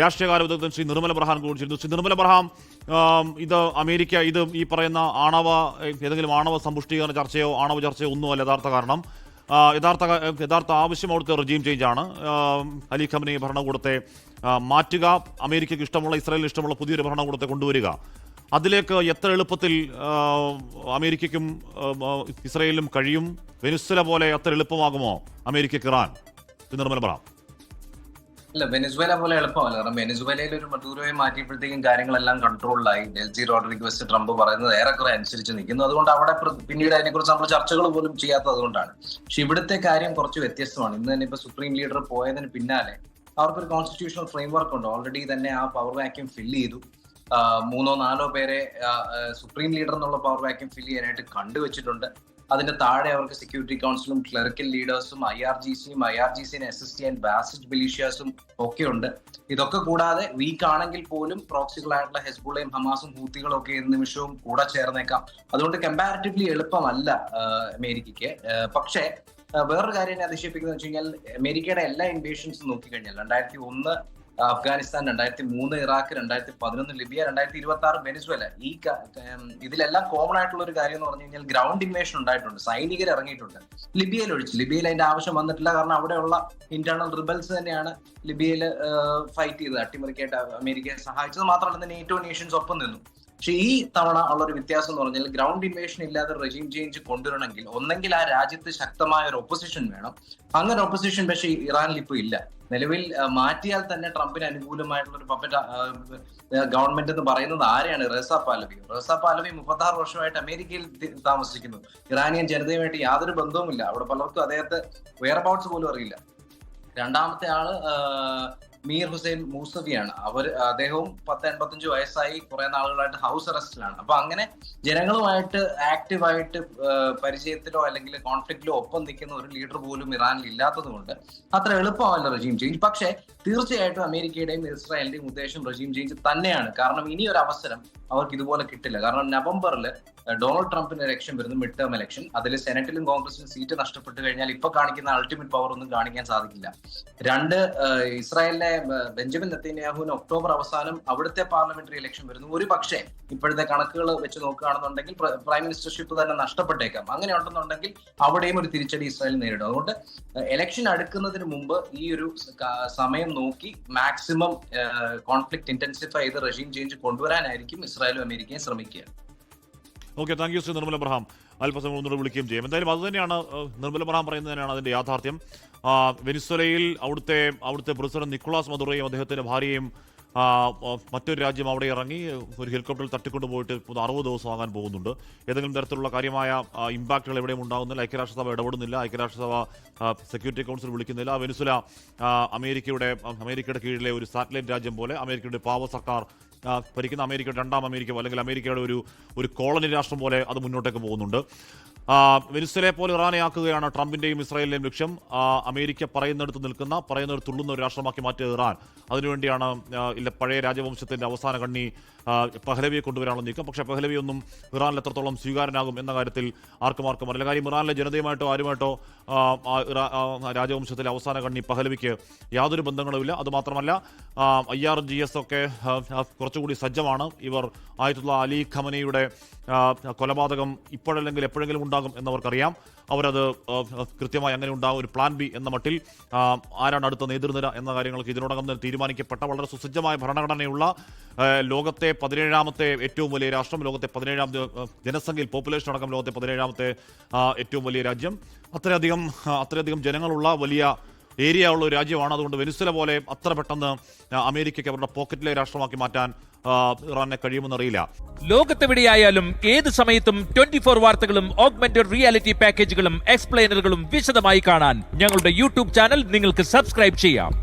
രാഷ്ട്രീയകാര്യ വിദഗ്ധൻ ശ്രീ നിർമ്മല ബ്രഹാം കൂടിച്ചിരുന്നു. ശ്രീ നിർമ്മല ബ്രഹാം, ഇത് അമേരിക്ക ഇത് ഈ പറയുന്ന ഏതെങ്കിലും ആണവ സമ്പുഷ്ടീകരണ ചർച്ചയോ ആണവ ചർച്ചയോ ഒന്നുമല്ല യഥാർത്ഥ കാരണം. യഥാർത്ഥ ആവശ്യം അവിടുത്തെ റെജീം ചേഞ്ചാണ്. അലി ഖമനേയി ഭരണകൂടത്തെ മാറ്റുക, അമേരിക്കയ്ക്ക് ഇഷ്ടമുള്ള ഇസ്രായേലിന് ഇഷ്ടമുള്ള പുതിയൊരു ഭരണകൂടത്തെ കൊണ്ടുവരിക. അതിലേക്ക് എത്ര എളുപ്പത്തിൽ അമേരിക്കയ്ക്കും ഇസ്രായേലിനും കഴിയും? വെനിസ്വേല പോലെ അത്ര എളുപ്പമാകുമോ അമേരിക്കയ്ക്ക് ഇറാൻ? നിർമ്മല ബ്രഹാം. അല്ല, വെനിസ്വേല പോലെ എളുപ്പമല്ല. കാരണം വെനിസ്വേലയിൽ ഒരു മഡൂരോയെ മാറ്റിയപ്പോഴത്തേക്കും കാര്യങ്ങളെല്ലാം കൺട്രോളിലായി. ഡെൽസി റോഡ്രിഗസ് ട്രംപ് പറയുന്നത് ഏറെക്കുറെ അനുസരിച്ച് നിൽക്കുന്നു. അതുകൊണ്ട് അവിടെ പിന്നീട് അതിനെക്കുറിച്ച് നമ്മൾ ചർച്ചകൾ പോലും ചെയ്യാത്തത് അതുകൊണ്ടാണ്. പക്ഷെ ഇവിടുത്തെ കാര്യം കുറച്ച് വ്യത്യസ്തമാണ്. ഇന്ന് തന്നെ ഇപ്പൊ സുപ്രീം ലീഡർ പോയതിന് പിന്നാലെ അവർക്കൊരു കോൺസ്റ്റിറ്റ്യൂഷണൽ ഫ്രെയിംവർക്ക് ഉണ്ട്. ഓൾറെഡി തന്നെ ആ പവർ വാക്യൂം ഫില്ല് ചെയ്തു. 3-4 പേരെ സുപ്രീം ലീഡർ എന്നുള്ള പവർ വാക്യൂം ഫില്ല് ചെയ്യാനായിട്ട് കണ്ടുവച്ചിട്ടുണ്ട്. അതിന്റെ താഴെ അവർക്ക് സെക്യൂരിറ്റി കൗൺസിലും ക്ലറിക്കൽ ലീഡേഴ്സും IRGCനെ അസിസ്റ്റ് ചെയ്യാൻ ബാസിസ്റ്റ് മിലീഷ്യാസും ഒക്കെ ഉണ്ട്. ഇതൊക്കെ കൂടാതെ വീക്ക് ആണെങ്കിൽ പോലും പ്രോക്സികളായിട്ടുള്ള ഹെസ്ബുള്ളയും ഹമാസും ഹൂത്തികളും ഒക്കെ ഏത് നിമിഷവും കൂടെ ചേർന്നേക്കാം. അതുകൊണ്ട് കമ്പാരിറ്റീവ്ലി എളുപ്പമല്ല അമേരിക്കയ്ക്ക്. പക്ഷേ വേറൊരു കാര്യം എന്നെ അതിശയിപ്പിക്കുന്നത് വെച്ച് കഴിഞ്ഞാൽ അമേരിക്കയുടെ എല്ലാ ഇൻവേഷൻസും നോക്കിക്കഴിഞ്ഞാൽ 2001 അഫ്ഗാനിസ്ഥാൻ, 2003 ഇറാഖ്, 2011 ലിബിയ, 2026 വെനിസ്വേല, ഇതിലെല്ലാം കോമൺ ആയിട്ടുള്ള ഒരു കാര്യം എന്ന് പറഞ്ഞു കഴിഞ്ഞാൽ ഗ്രൗണ്ട് ഇൻവേഷൻ ഉണ്ടായിട്ടുണ്ട്. സൈനികർ ഇറങ്ങിയിട്ടുണ്ട്. ലിബിയയിൽ ഒഴിച്ച്. ലിബിയയിൽ അതിന്റെ ആവശ്യം വന്നിട്ടില്ല. കാരണം അവിടെയുള്ള ഇന്റേണൽ റിബൽസ് തന്നെയാണ് ലിബിയയിൽ ഫൈറ്റ് ചെയ്തത്, അട്ടിമറിക്കായിട്ട് അമേരിക്കയെ സഹായിച്ചത്. മാത്രമല്ല NATO നേഷൻസ് ഒപ്പം നിന്നു. പക്ഷെ ഈ തവണ ഉള്ളൊരു വ്യത്യാസം എന്ന് പറഞ്ഞാൽ ഗ്രൗണ്ട് ഇൻവേഷൻ ഇല്ലാതെ റെജീം ചേഞ്ച് കൊണ്ടുവരണമെങ്കിൽ ഒന്നെങ്കിൽ ആ രാജ്യത്ത് ശക്തമായ ഒരു ഒപ്പോസിഷൻ വേണം. അങ്ങനെ ഒപ്പോസിഷൻ പക്ഷേ ഇറാനിൽ ഇപ്പോൾ ഇല്ല. നിലവിൽ മാറ്റിയാൽ തന്നെ ട്രംപിന് അനുകൂലമായിട്ടുള്ള ഒരു പപ്പറ്റ് ഗവൺമെന്റ് എന്ന് പറയുന്നത് ആരെയാണ്? റസാ പാലവി 36 വർഷമായിട്ട് അമേരിക്കയിൽ താമസിക്കുന്നു. ഇറാനിയൻ ജനതയുമായിട്ട് യാതൊരു ബന്ധവുമില്ല. അവിടെ പലർക്കും അദ്ദേഹത്തെ വെയർബൌട്ട്സ് പോലും അറിയില്ല. രണ്ടാമത്തെ ആള് മീർ ഹുസൈൻ മൂസവിയാണ്. അദ്ദേഹവും 85 വയസ്സായി, കുറെ നാളുകളായിട്ട് ഹൗസ് അറസ്റ്റിലാണ്. അപ്പൊ അങ്ങനെ ജനങ്ങളുമായിട്ട് ആക്റ്റീവായിട്ട് പരിചയത്തിലോ അല്ലെങ്കിൽ കോൺഫ്ലിക്റ്റിലോ ഒപ്പം നിൽക്കുന്ന ഒരു ലീഡർ പോലും ഇറാനിൽ ഇല്ലാത്തത് കൊണ്ട് അത്ര എളുപ്പമല്ല റെജീം ചേഞ്ച്. പക്ഷേ തീർച്ചയായിട്ടും അമേരിക്കയുടെയും ഇസ്രായേലിന്റെയും ഉദ്ദേശം റെജീം ചേഞ്ച് തന്നെയാണ്. കാരണം ഇനി ഒരു അവസരം അവർക്ക് ഇതുപോലെ കിട്ടില്ല. കാരണം നവംബറിൽ ഡൊണാൾഡ് ട്രംപിന്റെ ഇലക്ഷൻ വരുന്നു, മിഡ് ടേം ഇലക്ഷൻ. അതിൽ സെനറ്റിലും കോൺഗ്രസിലും സീറ്റ് നഷ്ടപ്പെട്ട് കഴിഞ്ഞാൽ ഇപ്പൊ കാണിക്കുന്ന അൾട്ടിമേറ്റ് പവർ ഒന്നും കാണിക്കാൻ സാധിക്കില്ല. ഇസ്രായേലിലെ ബെഞ്ചമിൻ നെതന്യാഹുവിന് ഒക്ടോബർ അവസാനം അവിടുത്തെ പാർലമെന്ററി ഇലക്ഷൻ വരുന്നു. ഒരു പക്ഷേ ഇപ്പോഴത്തെ കണക്കുകൾ വെച്ച് നോക്കുകയാണെന്നുണ്ടെങ്കിൽ പ്രൈം മിനിസ്റ്റർഷിപ്പ് തന്നെ നഷ്ടപ്പെട്ടേക്കാം. അങ്ങനെ ഉണ്ടെന്നുണ്ടെങ്കിൽ അവിടെയും ഒരു തിരിച്ചടി ഇസ്രായേൽ നേരിടും. അതുകൊണ്ട് ഇലക്ഷൻ അടുക്കുന്നതിന് മുമ്പ് ഈ ഒരു സമയം നോക്കി മാക്സിമം കോൺഫ്ലിക്ട് ഇന്റൻസിഫൈ ചെയ്ത് റെജീം ചേഞ്ച് കൊണ്ടുവരാനായിരിക്കും ഇസ്രായേലും അമേരിക്കയും ശ്രമിക്കുക. Okay, thank you Shri Nirmala ബ്രഹാം. അല്പസമയം ഒന്നുകൂടെ വിളിക്കുകയും ചെയ്യും. എന്തായാലും അതുതന്നെയാണ് നിർമ്മല ബ്രഹാം പറയുന്നത് തന്നെയാണ് അതിൻ്റെ യാഥാർത്ഥ്യം. വെനിസ്വേലയിൽ അവിടുത്തെ പ്രസിഡന്റ് നിക്കോളാസ് മദുറോയും അദ്ദേഹത്തിൻ്റെ ഭാര്യയും മറ്റൊരു രാജ്യം അവിടെ ഇറങ്ങി ഒരു ഹെലികോപ്റ്ററിൽ തട്ടിക്കൊണ്ടുപോയിട്ട് 60 ദിവസം ആകാൻ പോകുന്നുണ്ട്. ഏതെങ്കിലും തരത്തിലുള്ള കാര്യമായ ഇമ്പാക്റ്റുകൾ എവിടെയും ഉണ്ടാകുന്നില്ല. ഐക്യരാഷ്ട്രസഭ ഇടപെടുന്നില്ല. ഐക്യരാഷ്ട്രസഭ സെക്യൂരിറ്റി കൗൺസിൽ വിളിക്കുന്നില്ല. വെനിസ്വേല അമേരിക്കയുടെ കീഴിലെ ഒരു സാറ്റലൈറ്റ് രാജ്യം പോലെ അമേരിക്കയുടെ പാവ സർക്കാർ ഭരിക്കുന്ന അമേരിക്കയുടെ രണ്ടാം അമേരിക്ക അല്ലെങ്കിൽ അമേരിക്കയുടെ ഒരു കോളനി രാഷ്ട്രം പോലെ അത് മുന്നോട്ടേക്ക് പോകുന്നുണ്ട്. വെനിസ്വേലയെ പോലെ ഇറാനെ ആക്കുകയാണ് ട്രംപിന്റെയും ഇസ്രായേലിന്റെയും ലക്ഷ്യം. അമേരിക്ക പറയുന്നിടത്ത് തുള്ളുന്ന ഒരു രാഷ്ട്രമാക്കി മാറ്റിയ ഇറാൻ. അതിനുവേണ്ടിയാണ് പഴയ രാജവംശത്തിന്റെ അവസാന കണ്ണി പഹ്ലവിയെ കൊണ്ടുവരാനുള്ള നീക്കം. പക്ഷേ പഹ്ലവിയൊന്നും ഇറാനിൽ എത്രത്തോളം സ്വീകാര്യനാകും എന്ന കാര്യത്തിൽ ആർക്കും അറിയില്ല. കാര്യം ഇറാനിലെ ജനതയുമായിട്ടോ ആരുമായിട്ടോ രാജവംശത്തിലെ അവസാന കണ്ണി പഹ്ലവിക്ക് യാതൊരു ബന്ധങ്ങളുമില്ല. അതുമാത്രമല്ല IRGS ഒക്കെ കുറച്ചുകൂടി സജ്ജമാണ്. ഇവർ ആയത്തുള്ള അലി ഖമനയുടെ കൊലപാതകം ഇപ്പോഴല്ലെങ്കിൽ എപ്പോഴെങ്കിലും ഉണ്ടാകും എന്നവർക്കറിയാം. അവരത് കൃത്യമായി അങ്ങനെ ഉണ്ടാകും, ഒരു പ്ലാൻ ബി എന്ന മട്ടിൽ ആരാണ് അടുത്ത നേതൃനിര എന്ന കാര്യങ്ങൾക്ക് ഇതിനോടകം തന്നെ തീരുമാനിക്കപ്പെട്ട വളരെ സുസജ്ജമായ ഭരണഘടനയുള്ള ലോകത്തെ 17ാമത്തെ ഏറ്റവും വലിയ രാഷ്ട്രം, ലോകത്തെ 17ാം ജനസംഖ്യയിൽ പോപ്പുലേഷൻ അടക്കം ലോകത്തെ 17ാമത്തെ ഏറ്റവും വലിയ രാജ്യം, അത്രയധികം ജനങ്ങളുള്ള വലിയ ഏരിയ ഉള്ള ഒരു രാജ്യമാണ്. അതുകൊണ്ട് വെനിസ്വേല പോലെ അത്ര പെട്ടെന്ന് അമേരിക്കയ്ക്ക് അവരുടെ പോക്കറ്റിലെ രാഷ്ട്രമാക്കി മാറ്റാൻ ഇറാനെ കഴിയുമെന്നറിയില്ല. ലോകത്തെവിടെയായാലും ഏത് സമയത്തും 24 വാർത്തകളും ഓഗ്മെന്റഡ് റിയാലിറ്റി പാക്കേജുകളും എക്സ്പ്ലെയിനറുകളും വിശദമായി കാണാൻ ഞങ്ങളുടെ യൂട്യൂബ് ചാനൽ നിങ്ങൾക്ക് സബ്സ്ക്രൈബ് ചെയ്യാം.